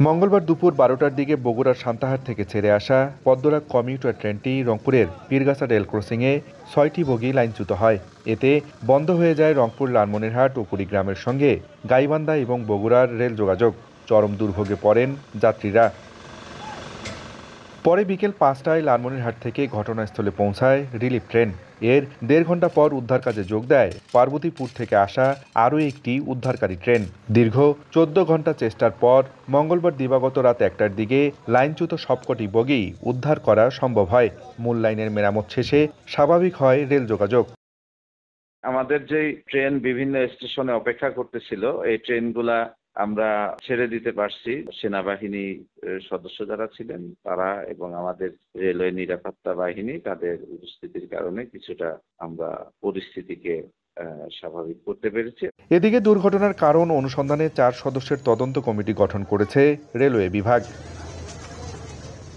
মঙ্গলবার দুপুর 12টার দিকে বগুড়ার সান্তাহার থেকে ছেড়ে আসা পদ্মরা কমিউটার ট্রেনটি রংপুরের পীরগাছা রেল ক্রসিংয়ে 6টি বগি লাইনচ্যুত হয়। এতে বন্ধ হয়ে যায় রংপুর লালমনিরহাট ও কুড়িগ্রামের সঙ্গে গাইবান্ধা এবং বগুড়ার রেল যোগাযোগ। চরম দুর্ভোগে পড়েন যাত্রীরা। পরে বিকেল 5টায় লালমনিরহাট থেকে ঘটনাস্থলে পৌঁছায় রিলিফ ট্রেন। এর 1.5 ঘন্টা পর উদ্ধার কাজে যোগ দেয় পার্বতীপুর থেকে আসা আরও একটি উদ্ধারকারী ট্রেন। দীর্ঘ 14 ঘন্টা চেষ্টার পর মঙ্গলবার দিবাগত রাত 1টার দিকে লাইনচ্যুত সবকটি বগি উদ্ধার করা সম্ভব হয়। মূল লাইনের মেরামত শেষে স্বাভাবিক হয় রেল যোগাযোগ। আমাদের যেই ট্রেন বিভিন্ন স্টেশনে অপেক্ষা করতেছিল, এই ট্রেনগুলা আমরা ছেড়ে দিতে পারছি। সেনাবাহিনী সদস্য যারা ছিলেন তারা এবং আমাদের রেলওয়ে নিরাপত্তা বাহিনী তাদের উপস্থিতির কারণে কিছুটা আমরা পরিস্থিতিকে স্বাভাবিক করতে পেরেছি। এদিকে দুর্ঘটনার কারণ অনুসন্ধানে 4 সদস্যের তদন্ত কমিটি গঠন করেছে রেলওয়ে বিভাগ।